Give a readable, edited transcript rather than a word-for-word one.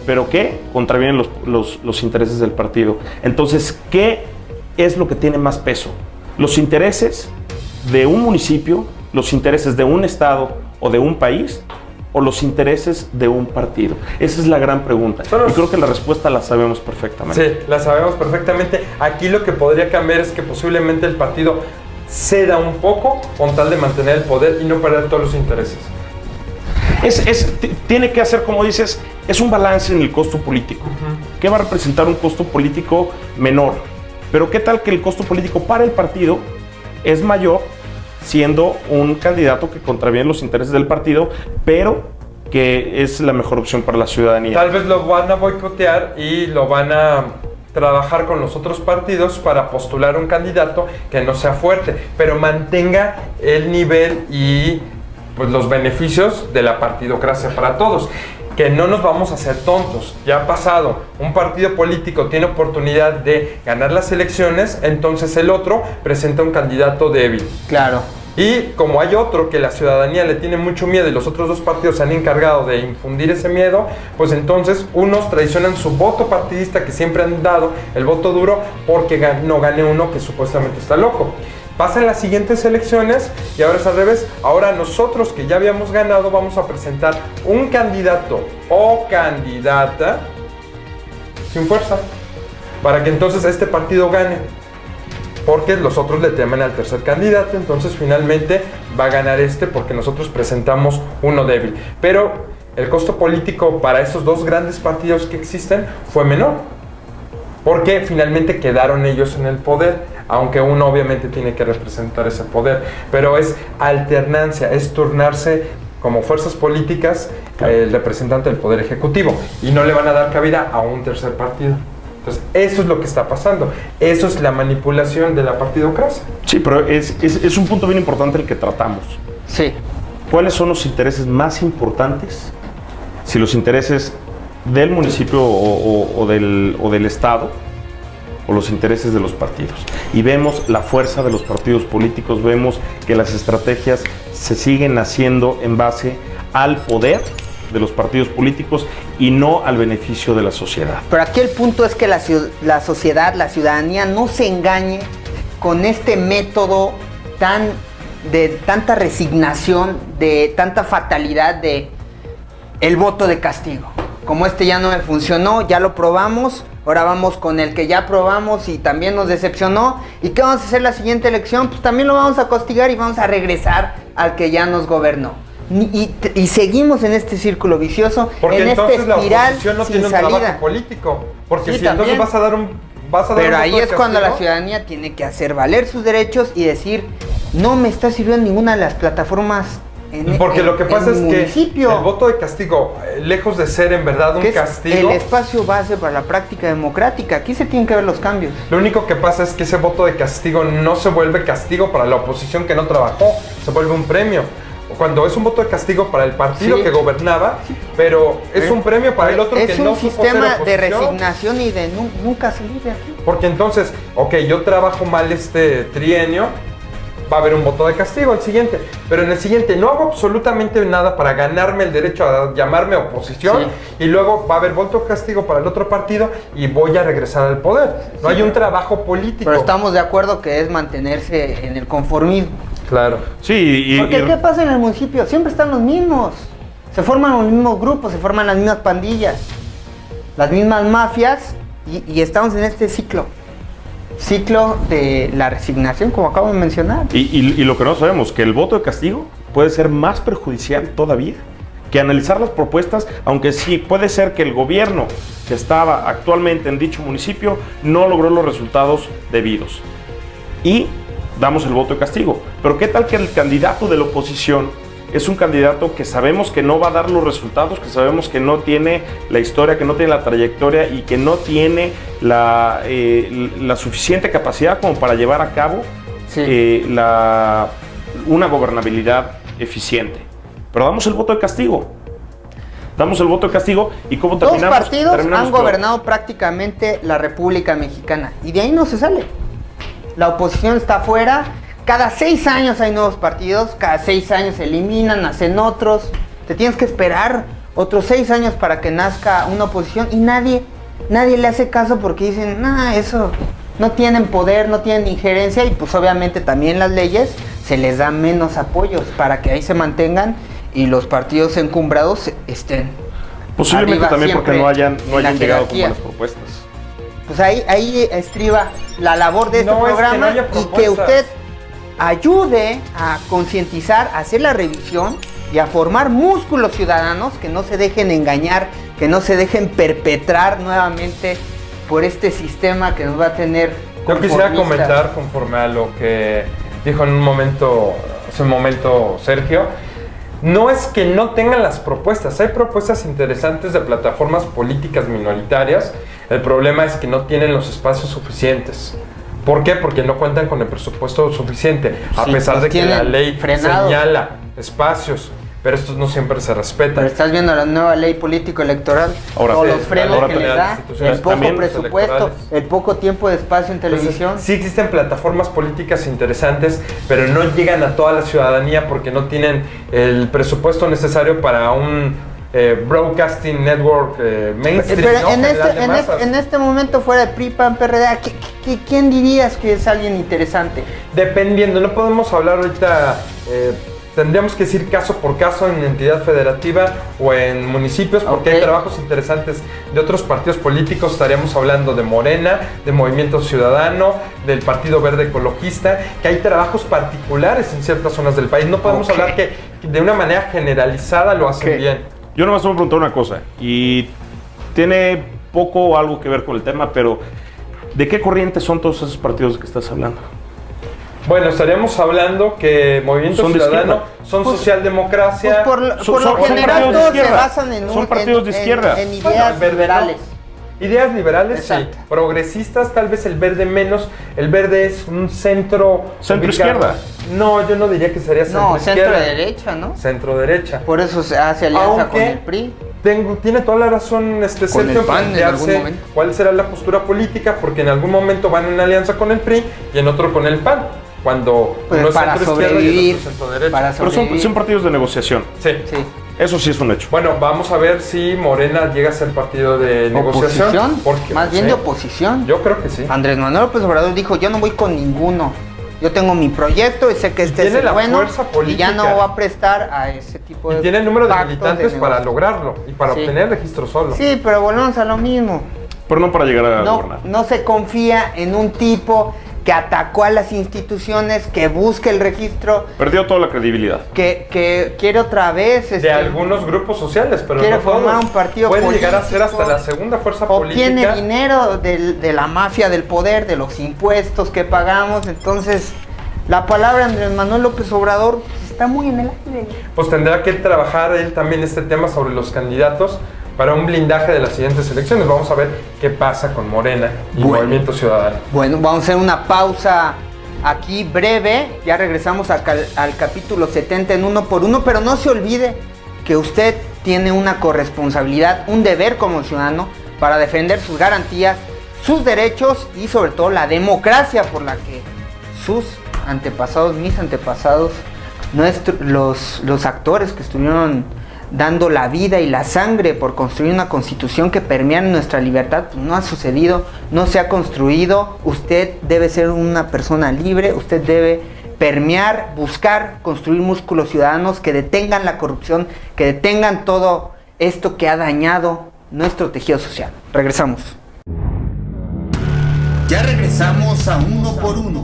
pero que contravienen los intereses del partido. Entonces, ¿qué es lo que tiene más peso? ¿Los intereses de un municipio, los intereses de un estado o de un país, o los intereses de un partido? Esa es la gran pregunta. Y creo que la respuesta la sabemos perfectamente. Sí, la sabemos perfectamente. Aquí lo que podría cambiar es que posiblemente el partido ceda un poco con tal de mantener el poder y no perder todos los intereses. Tiene que hacer, como dices, es un balance en el costo político. ¿Qué va a representar un costo político menor? Pero ¿qué tal que el costo político para el partido es mayor, siendo un candidato que contraviene los intereses del partido, pero que es la mejor opción para la ciudadanía? Tal vez lo van a boicotear y lo van a trabajar con los otros partidos para postular un candidato que no sea fuerte, pero mantenga el nivel y pues los beneficios de la partidocracia para todos. Que no nos vamos a hacer tontos, ya ha pasado, un partido político tiene oportunidad de ganar las elecciones, entonces el otro presenta un candidato débil. Claro. Y como hay otro que la ciudadanía le tiene mucho miedo y los otros dos partidos se han encargado de infundir ese miedo, pues entonces unos traicionan su voto partidista que siempre han dado, el voto duro, porque no gane uno que supuestamente está loco. Pasan las siguientes elecciones y ahora es al revés. Ahora nosotros que ya habíamos ganado vamos a presentar un candidato o candidata sin fuerza para que entonces este partido gane. Porque los otros le temen al tercer candidato, entonces finalmente va a ganar porque nosotros presentamos uno débil. Pero el costo político para esos dos grandes partidos que existen fue menor, porque finalmente quedaron ellos en el poder, aunque uno obviamente tiene que representar ese poder. Pero es alternancia, es turnarse como fuerzas políticas el representante del poder ejecutivo, y no le van a dar cabida a un tercer partido. Entonces, eso es lo que está pasando. Eso es la manipulación de la partidocracia. Sí, pero es un punto bien importante el que tratamos. Sí. ¿Cuáles son los intereses más importantes? Si los intereses del municipio o del estado, o los intereses de los partidos. Y vemos la fuerza de los partidos políticos, vemos que las estrategias se siguen haciendo en base al poder de los partidos políticos y no al beneficio de la sociedad. Pero aquí el punto es que la sociedad, la ciudadanía no se engañe con este método de tanta resignación, de tanta fatalidad de el voto de castigo. Como ya no me funcionó, ya lo probamos, ahora vamos con el que ya probamos y también nos decepcionó. ¿Y qué vamos a hacer la siguiente elección? Pues también lo vamos a castigar y vamos a regresar al que ya nos gobernó. Y seguimos en este círculo vicioso, porque en esta espiral la oposición no sin tiene un salida. trabajo político, porque Sí, si también. entonces vas a dar un Pero ahí voto es de cuando la castigo. ciudadanía tiene que hacer valer sus derechos y decir, no me está sirviendo ninguna de las plataformas Porque lo que pasa es que municipio, el voto de castigo, lejos de ser en verdad un que es castigo, el espacio base para la práctica democrática. Aquí se tienen que ver los cambios. lo único que pasa es que ese voto de castigo no se vuelve castigo para la oposición que no trabajó, se vuelve un premio. Cuando es un voto de castigo para el partido Sí. que gobernaba, pero es un premio para el otro que no Es supo un sistema ser de oposición. resignación y de nunca salir de aquí. Porque entonces, ok, yo trabajo mal este trienio, va a haber un voto de castigo el siguiente, pero en el siguiente no hago absolutamente nada para ganarme el derecho a llamarme oposición, y luego va a haber voto de castigo para el otro partido y voy a regresar al poder. No hay un trabajo político. Pero estamos de acuerdo que es mantenerse en el conformismo. Claro. Sí, Porque ¿qué pasa en el municipio? Siempre están los mismos. Se forman los mismos grupos, se forman las mismas pandillas, las mismas mafias, y estamos en este ciclo de la resignación, como acabo de mencionar. Y lo que no sabemos, que el voto de castigo puede ser más perjudicial todavía que analizar las propuestas, aunque sí puede ser que el gobierno que estaba actualmente en dicho municipio no logró los resultados debidos. Y damos el voto de castigo. Pero ¿qué tal que el candidato de la oposición es un candidato que sabemos que no va a dar los resultados, que sabemos que no tiene la historia, que no tiene la trayectoria y que no tiene la suficiente capacidad como para llevar a cabo una gobernabilidad eficiente? Pero damos el voto de castigo. Damos el voto de castigo y ¿cómo terminamos? Dos partidos Terminamos han peor. gobernado prácticamente la República Mexicana y de ahí no se sale. La oposición está afuera. Cada 6 años hay nuevos partidos, cada 6 años se eliminan, hacen otros. Te tienes que esperar otros 6 años para que nazca una oposición y nadie le hace caso porque dicen, eso no tienen poder, no tienen injerencia y pues obviamente también las leyes se les da menos apoyos para que ahí se mantengan y los partidos encumbrados estén posiblemente también porque no hayan llegado con buenas propuestas. Pues ahí estriba la labor de este programa y que usted ayude a concientizar, a hacer la revisión y a formar músculos ciudadanos que no se dejen engañar, que no se dejen perpetrar nuevamente por este sistema que nos va a tener. Yo quisiera comentar conforme a lo que dijo hace un momento Sergio. No es que no tengan las propuestas, hay propuestas interesantes de plataformas políticas minoritarias. El problema es que no tienen los espacios suficientes. ¿Por qué? Porque no cuentan con el presupuesto suficiente, a pesar de que la ley señala espacios, pero estos no siempre se respetan. Pero estás viendo la nueva ley político-electoral, todos los frenos que le da, el poco presupuesto, el poco tiempo de espacio en televisión. Entonces, sí existen plataformas políticas interesantes, pero no llegan a toda la ciudadanía porque no tienen el presupuesto necesario para un broadcasting network mainstream. Pero en este momento fuera de PRI, PAN, PRD, ¿quién dirías que es alguien interesante? Dependiendo, no podemos hablar ahorita, tendríamos que decir caso por caso en entidad federativa o en municipios, porque hay trabajos interesantes de otros partidos políticos. Estaríamos hablando de Morena, de Movimiento Ciudadano, del Partido Verde Ecologista, que hay trabajos particulares en ciertas zonas del país. No podemos hablar que de una manera generalizada lo hacen bien. Yo nomás me voy a preguntar una cosa, y tiene poco o algo que ver con el tema, pero ¿de qué corriente son todos esos partidos de que estás hablando? Bueno, estaríamos hablando que Movimiento Ciudadano son socialdemocracia. Por lo general todos se basan son partidos de izquierda. En ideas liberales. Ideas liberales, exacto. Sí. Progresistas, tal vez el verde menos. El verde es un centro izquierda. No, yo no diría que sería centro izquierda. Centro derecha, ¿no? Centro derecha. Por eso se hace alianza con el PRI. Tiene toda la razón Sergio en plantearse cuál será la postura política, porque en algún momento van en alianza con el PRI y en otro con el PAN. Cuando uno es centro izquierda y otro centro derecha. Pero son partidos de negociación. Sí. Eso sí es un hecho. Bueno, vamos a ver si Morena llega a ser partido de negociación. Más bien de oposición. Yo creo que sí. Andrés Manuel López Obrador dijo, yo no voy con ninguno. Yo tengo mi proyecto y sé que este es el bueno y ya no va a prestar a ese tipo de. Y tiene el número de militantes para lograrlo y para obtener registro solo. Sí, pero volvemos a lo mismo. Pero no para llegar a gobernar. No se confía en un tipo que atacó a las instituciones, que busca el registro. Perdió toda la credibilidad. Que quiere otra vez. De algunos grupos sociales, pero quiere no formar todos. Un partido puede político. Llegar a ser hasta la segunda fuerza política. Obtiene dinero de la mafia del poder, de los impuestos que pagamos. Entonces, la palabra Andrés Manuel López Obrador está muy en el aire. Pues tendrá que trabajar él también este tema sobre los candidatos para un blindaje de las siguientes elecciones. Vamos a ver qué pasa con Morena y Movimiento Ciudadano. Bueno, vamos a hacer una pausa aquí breve. Ya regresamos al capítulo 70 en Uno por Uno, pero no se olvide que usted tiene una corresponsabilidad, un deber como ciudadano para defender sus garantías, sus derechos y sobre todo la democracia por la que sus antepasados, mis antepasados, los actores que estuvieron dando la vida y la sangre por construir una constitución que permeara nuestra libertad, pues no ha sucedido, no se ha construido. Usted debe ser una persona libre, usted debe permear, buscar, construir músculos ciudadanos que detengan la corrupción, que detengan todo esto que ha dañado nuestro tejido social. Regresamos. Ya regresamos a Uno por Uno.